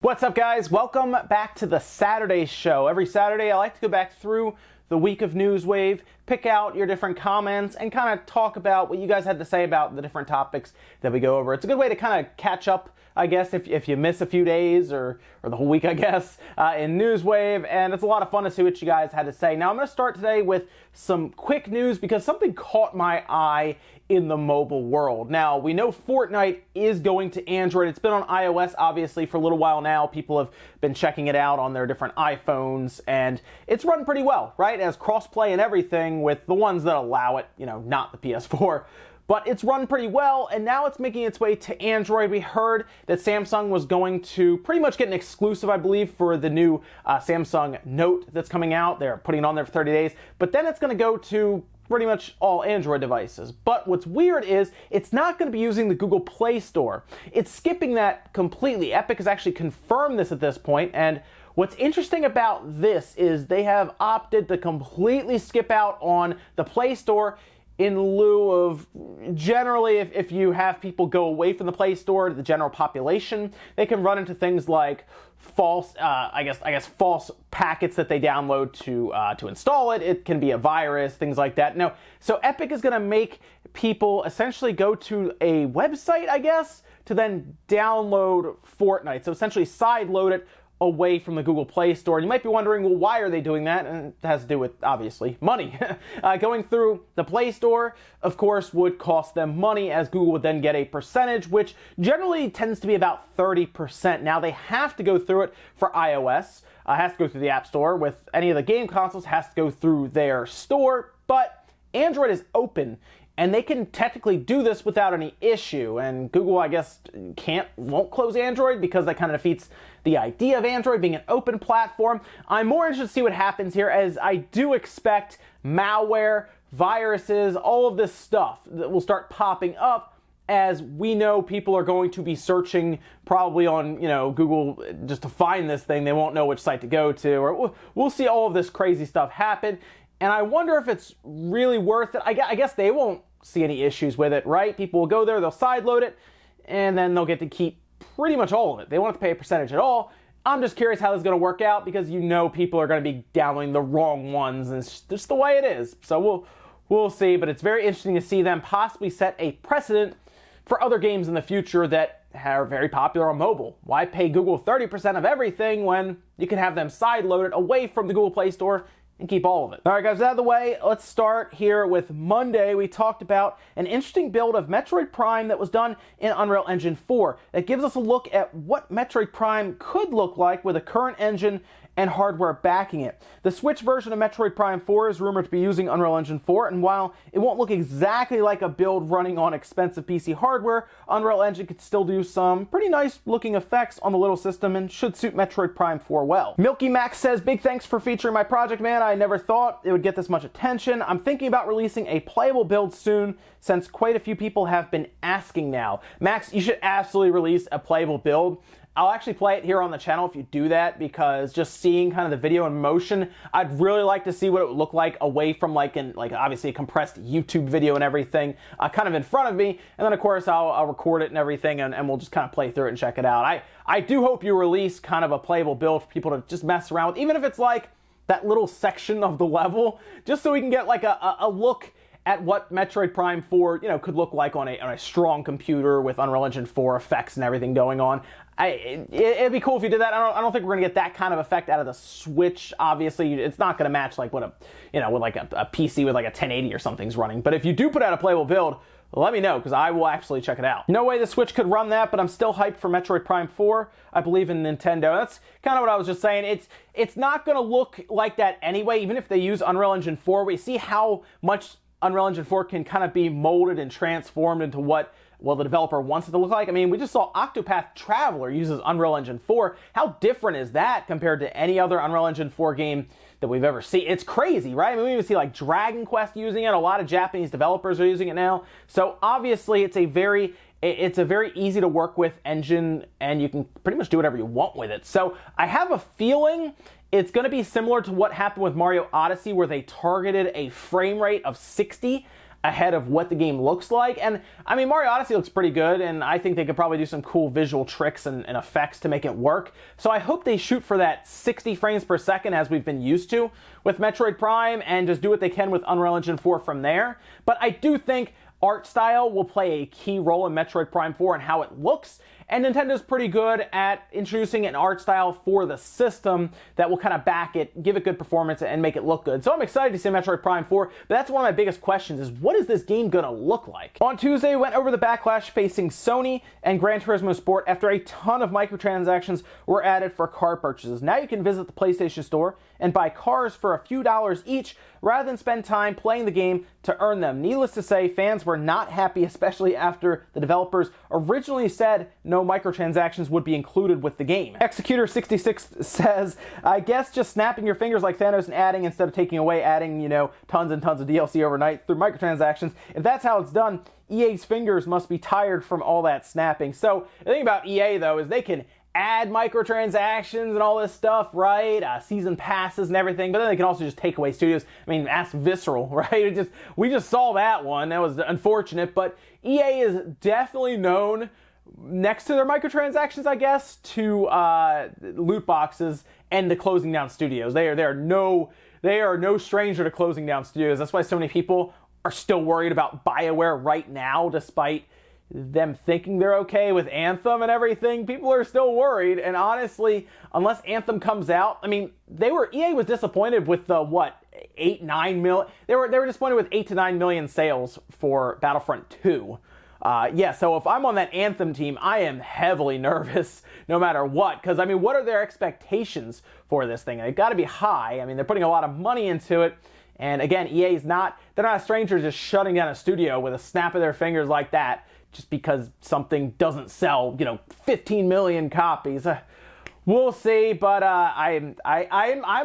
What's up, guys? Welcome back to the Saturday show. Every Saturday I like to go back through the week of Newswave, pick out your different comments, and kind of talk about what you guys had to say about the different topics that we go over. It's a good way to kind of catch up, I guess, if you miss a few days or the whole week, I guess, in Newswave, and it's a lot of fun to see what you guys had to say. Now, I'm going to start today with some quick news because something caught my eye in the mobile world. Now, we know Fortnite is going to Android. It's been on iOS, obviously, for a little while now. People have been checking it out on their different iPhones, and it's run pretty well, right? It has crossplay and everything with the ones that allow it, you know, not the PS4. But it's run pretty well, and now it's making its way to Android. We heard that Samsung was going to pretty much get an exclusive, I believe, for the new Samsung Note that's coming out. They're putting it on there for 30 days. But then it's going to go to pretty much all Android devices. But what's weird is it's not going to be using the Google Play Store. It's skipping that completely. Epic has actually confirmed this at this point, and what's interesting about this is they have opted to completely skip out on the Play Store in lieu of, generally, if you have people go away from the Play Store to the general population, they can run into things like false, I guess false packets that they download to install it. It can be a virus, things like that. Now, so Epic is going to make people essentially go to a website, I guess, to then download Fortnite. So essentially sideload it away from the Google Play Store. And you might be wondering, well, why are they doing that? And it has to do with, obviously, money. Going through the Play Store, of course, would cost them money, as Google would then get a percentage, which generally tends to be about 30%. Now, they have to go through it for iOS. Has to go through the App Store. With any of the game consoles, has to go through their store. But Android is open, and they can technically do this without any issue. And Google, I guess, won't close Android because that kind of defeats the idea of Android being an open platform. I'm more interested to see what happens here, as I do expect malware, viruses, all of this stuff that will start popping up, as we know people are going to be searching probably on, Google just to find this thing. They won't know which site to go to, or we'll see all of this crazy stuff happen. And I wonder if it's really worth it. I guess they won't see any issues with it, right? People will go there, they'll sideload it, and then they'll get to keep pretty much all of it. They won't have to pay a percentage at all. I'm just curious how this is going to work out, because people are going to be downloading the wrong ones, and it's just the way it is. So we'll see, but it's very interesting to see them possibly set a precedent for other games in the future that are very popular on mobile. Why pay Google 30% of everything when you can have them sideload it away from the Google Play Store and keep all of it? All right, guys, out of the way, let's start here with Monday. We talked about an interesting build of Metroid Prime that was done in Unreal Engine 4. That gives us a look at what Metroid Prime could look like with a current engine and hardware backing it. The Switch version of Metroid Prime 4 is rumored to be using Unreal Engine 4, and while it won't look exactly like a build running on expensive PC hardware, Unreal Engine could still do some pretty nice looking effects on the little system and should suit Metroid Prime 4 well. Milky Max says, big thanks for featuring my project, man. I never thought it would get this much attention. I'm thinking about releasing a playable build soon, since quite a few people have been asking now. Max, you should absolutely release a playable build. I'll actually play it here on the channel if you do that, because just seeing kind of the video in motion, I'd really like to see what it would look like away from like obviously a compressed YouTube video and everything kind of in front of me. And then of course I'll record it and everything, and we'll just kind of play through it and check it out. I do hope you release kind of a playable build for people to just mess around with, even if it's like that little section of the level, just so we can get like a look at what Metroid Prime 4, could look like on a strong computer with Unreal Engine 4 effects and everything going on. It'd be cool if you did that. I don't think we're gonna get that kind of effect out of the Switch. Obviously, it's not gonna match like what with like a PC with like a 1080 or something's running. But if you do put out a playable build, let me know, because I will actually check it out. No way the Switch could run that, but I'm still hyped for Metroid Prime 4. I believe in Nintendo. That's kind of what I was just saying. It's not gonna look like that anyway, even if they use Unreal Engine 4. We see how much Unreal Engine 4 can kind of be molded and transformed into what the developer wants it to look like. I mean, we just saw Octopath Traveler uses Unreal Engine 4. How different is that compared to any other Unreal Engine 4 game that we've ever seen? It's crazy, right? I mean, we even see like Dragon Quest using it. A lot of Japanese developers are using it now. So obviously it's a very easy to work with engine, and you can pretty much do whatever you want with it. So I have a feeling it's going to be similar to what happened with Mario Odyssey, where they targeted a frame rate of 60. ahead of what the game looks like. And I mean, Mario Odyssey looks pretty good, and I think they could probably do some cool visual tricks and effects to make it work. So I hope they shoot for that 60 frames per second as we've been used to with Metroid Prime, and just do what they can with Unreal Engine 4 from there. But I do think art style will play a key role in Metroid Prime 4 and how it looks, and Nintendo's pretty good at introducing an art style for the system that will kind of back it, give it good performance, and make it look good. So I'm excited to see Metroid Prime 4, but that's one of my biggest questions is, what is this game gonna look like? On Tuesday, we went over the backlash facing Sony and Gran Turismo Sport after a ton of microtransactions were added for car purchases. Now you can visit the PlayStation Store and buy cars for a few dollars each rather than spend time playing the game to earn them. Needless to say, fans were not happy, especially after the developers originally said no microtransactions would be included with the game. Executor66 says, I guess just snapping your fingers like Thanos and adding instead of taking away, adding, tons and tons of DLC overnight through microtransactions. If that's how it's done, EA's fingers must be tired from all that snapping. So the thing about EA, though, is they can add microtransactions and all this stuff, right? Season passes and everything, but then they can also just take away studios. I mean, ask Visceral, right? We just saw that one. That was unfortunate, but EA is definitely known, next to their microtransactions, I guess, to loot boxes and the closing down studios. They are no stranger to closing down studios. That's why so many people are still worried about BioWare right now, despite them thinking they're okay with Anthem and everything. People are still worried, and honestly, unless Anthem comes out, I mean, EA was disappointed with the 8-9 million. They were disappointed with 8 to 9 million sales for Battlefront 2. So if I'm on that Anthem team, I am heavily nervous no matter what, because I mean, what are their expectations for this thing? They've got to be high. I mean, they're putting a lot of money into it. And again, they're not a stranger to just shutting down a studio with a snap of their fingers like that, just because something doesn't sell, 15 million copies. We'll see, but I'm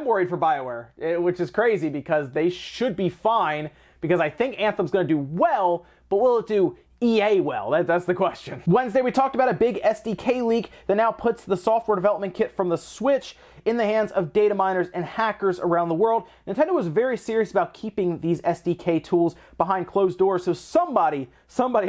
worried for BioWare, which is crazy because they should be fine, because I think Anthem's going to do well, but will it do EA well? That's the question. Wednesday, we talked about a big SDK leak that now puts the software development kit from the Switch in the hands of data miners and hackers around the world. Nintendo was very serious about keeping these SDK tools behind closed doors, so somebody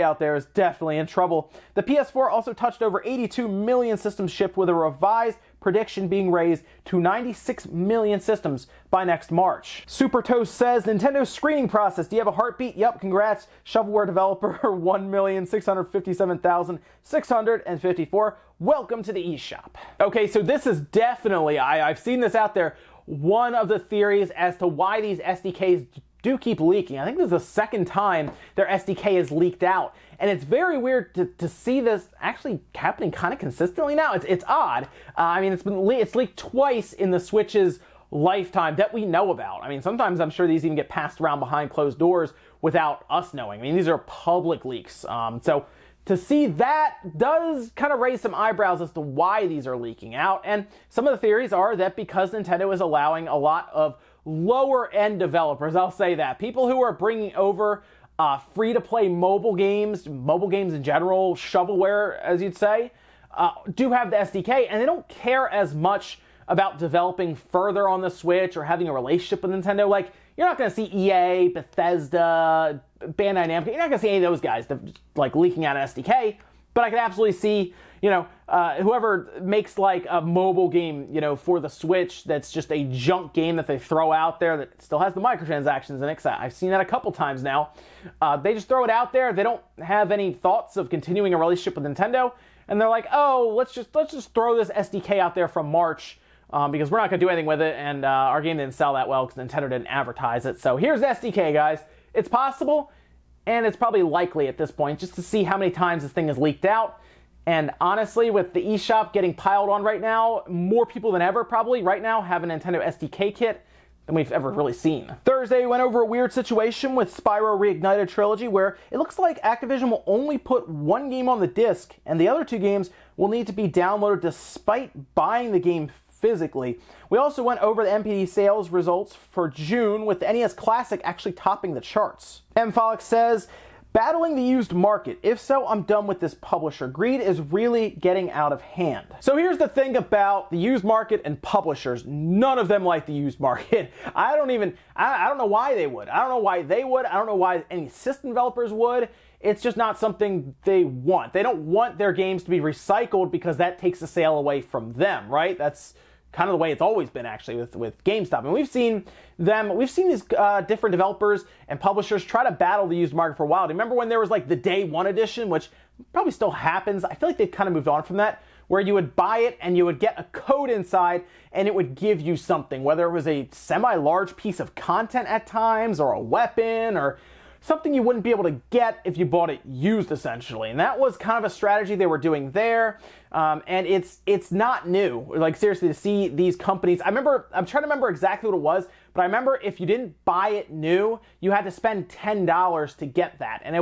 out there is definitely in trouble. The PS4 also touched over 82 million systems shipped, with a revised prediction being raised to 96 million systems by next March. Super Toast says, Nintendo's screening process. Do you have a heartbeat? Yep, congrats. Shovelware developer 1,657,654. Welcome to the eShop. Okay, so this is definitely, I've seen this out there, one of the theories as to why these SDKs do keep leaking. I think this is the second time their SDK is leaked out. And it's very weird to see this actually happening kind of consistently now. It's odd. I mean, it's leaked twice in the Switch's lifetime that we know about. I mean, sometimes I'm sure these even get passed around behind closed doors without us knowing. I mean, these are public leaks. So to see that does kind of raise some eyebrows as to why these are leaking out. And some of the theories are that because Nintendo is allowing a lot of lower end developers, I'll say that, people who are bringing over free-to-play mobile games in general, shovelware, as you'd say, do have the SDK, and they don't care as much about developing further on the Switch or having a relationship with Nintendo. Like, you're not going to see EA, Bethesda, Bandai Namco, you're not going to see any of those guys leaking out an SDK, but I could absolutely see, whoever makes like a mobile game, for the Switch that's just a junk game that they throw out there that still has the microtransactions in it. I've seen that a couple times now. They just throw it out there. They don't have any thoughts of continuing a relationship with Nintendo, and they're like, oh, let's just throw this SDK out there from March because we're not going to do anything with it, and our game didn't sell that well because Nintendo didn't advertise it. So here's the SDK, guys. It's possible, and it's probably likely at this point, just to see how many times this thing is leaked out. And honestly, with the eShop getting piled on right now, more people than ever probably right now have a Nintendo SDK kit than we've ever really seen. Thursday, we went over a weird situation with Spyro Reignited Trilogy, where it looks like Activision will only put one game on the disc, and the other two games will need to be downloaded despite buying the game physically. We also went over the MPD sales results for June, with the NES Classic actually topping the charts. Mfolix says, battling the used market? If so, I'm done with this publisher. Greed is really getting out of hand. So here's the thing about the used market and publishers. None of them like the used market. I don't know why they would. I don't know why they would. I don't know why any system developers would. It's just not something they want. They don't want their games to be recycled because that takes the sale away from them, right? That's kind of the way it's always been, actually, with GameStop. And we've seen these different developers and publishers try to battle the used market for a while. Do you remember when there was like the day one edition, which probably still happens? I feel like they've kind of moved on from that, where you would buy it and you would get a code inside and it would give you something, whether it was a semi-large piece of content at times or a weapon or something you wouldn't be able to get if you bought it used, essentially. And that was kind of a strategy they were doing there. And it's not new. Like, seriously, to see these companies, I'm trying to remember exactly what it was, but I remember if you didn't buy it new, you had to spend $10 to get that. And it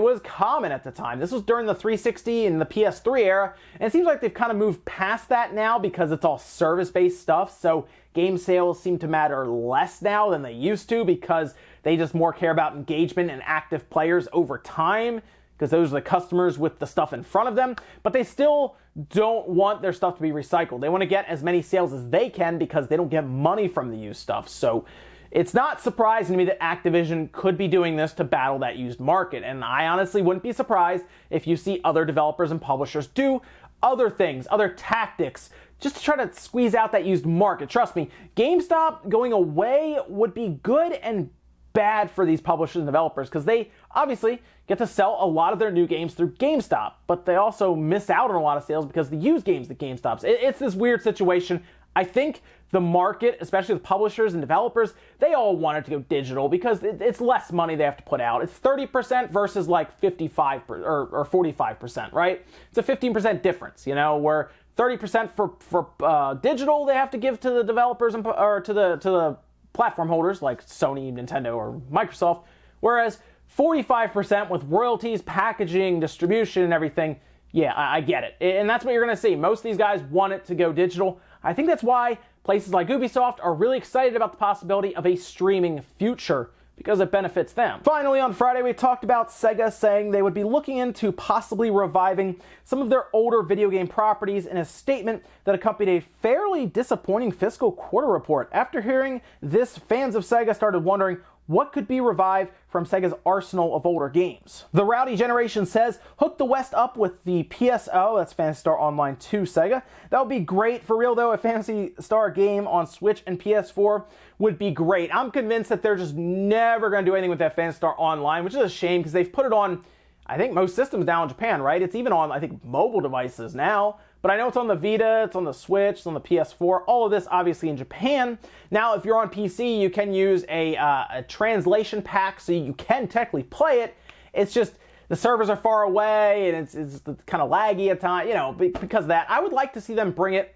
was common at the time. This was during the 360 and the PS3 era. And it seems like they've kind of moved past that now because it's all service-based stuff. So game sales seem to matter less now than they used to because they just more care about engagement and active players over time, because those are the customers with the stuff in front of them. But they still don't want their stuff to be recycled. They want to get as many sales as they can because they don't get money from the used stuff. So it's not surprising to me that Activision could be doing this to battle that used market. And I honestly wouldn't be surprised if you see other developers and publishers do other things, other tactics, just to try to squeeze out that used market. Trust me, GameStop going away would be good and bad for these publishers and developers, because they obviously get to sell a lot of their new games through GameStop, but they also miss out on a lot of sales because the used games that GameStop's. It's this weird situation. I think the market, especially the publishers and developers, they all want it to go digital because it's less money they have to put out. It's 30% versus like 55% or 45%, right? It's a 15% difference, where 30% for digital they have to give to the developers or to the platform holders like Sony, Nintendo, or Microsoft, whereas 45% with royalties, packaging, distribution, and everything. Yeah, I get it. And that's what you're going to see. Most of these guys want it to go digital. I think that's why places like Ubisoft are really excited about the possibility of a streaming future, because it benefits them. Finally, on Friday, we talked about Sega saying they would be looking into possibly reviving some of their older video game properties in a statement that accompanied a fairly disappointing fiscal quarter report. After hearing this, fans of Sega started wondering what could be revived from Sega's arsenal of older games. The Rowdy Generation says, hook the West up with the PSO, that's Phantasy Star Online 2 Sega. That would be great. For real though, a Phantasy Star game on Switch and PS4 would be great. I'm convinced that they're just never going to do anything with that Phantasy Star Online, which is a shame because they've put it on, I think, most systems now in Japan, right? It's even on, I think, mobile devices now. But I know it's on the Vita, it's on the Switch, it's on the PS4, all of this obviously in Japan. Now, if you're on PC, you can use a translation pack, so you can technically play it. It's just the servers are far away, and it's kind of laggy at times, because of that. I would like to see them bring it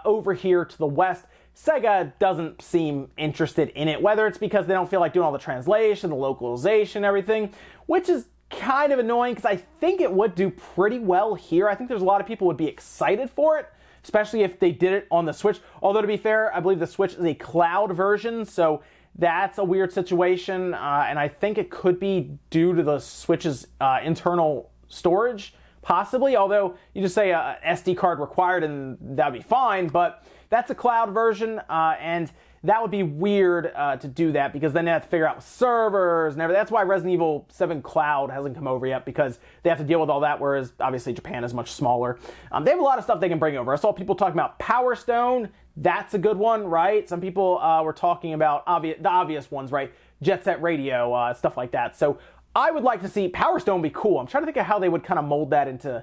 over here to the West. Sega doesn't seem interested in it, whether it's because they don't feel like doing all the translation, the localization, everything, which is kind of annoying because I think it would do pretty well here. I think there's a lot of people would be excited for it, especially if they did it on the Switch. Although, to be fair, I believe the Switch is a cloud version, so that's a weird situation, and I think it could be due to the Switch's internal storage, possibly, although you just say a SD card required and that'd be fine, but that's a cloud version, and that would be weird to do that, because then they have to figure out servers and everything. That's why Resident Evil 7 Cloud hasn't come over yet, because they have to deal with all that, whereas obviously Japan is much smaller. They have a lot of stuff they can bring over. I saw people talking about Power Stone. That's a good one, right? Some people were talking about the obvious ones, right? Jet Set Radio, stuff like that. So I would like to see Power Stone be cool. I'm trying to think of how they would kind of mold that into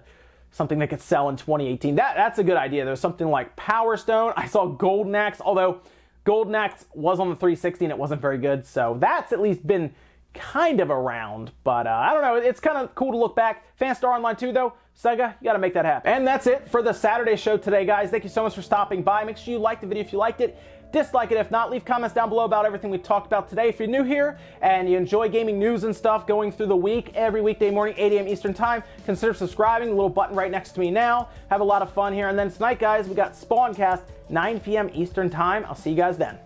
something that could sell in 2018. That's a good idea. There's something like Power Stone. I saw Golden Axe, although Golden Axe was on the 360 and it wasn't very good, so that's at least been kind of around. But I don't know, it's kind of cool to look back. Phantasy Star Online 2 though, Sega, you gotta make that happen. And that's it for the Saturday show today, guys. Thank you so much for stopping by. Make sure you like the video if you liked it. Dislike it if not. Leave comments down below about everything we talked about today. If you're new here and you enjoy gaming news and stuff going through the week, every weekday morning, 8 a.m. Eastern time, consider subscribing. The little button right next to me now. Have a lot of fun here. And then tonight, guys, we got Spawncast, 9 p.m. Eastern time. I'll see you guys then.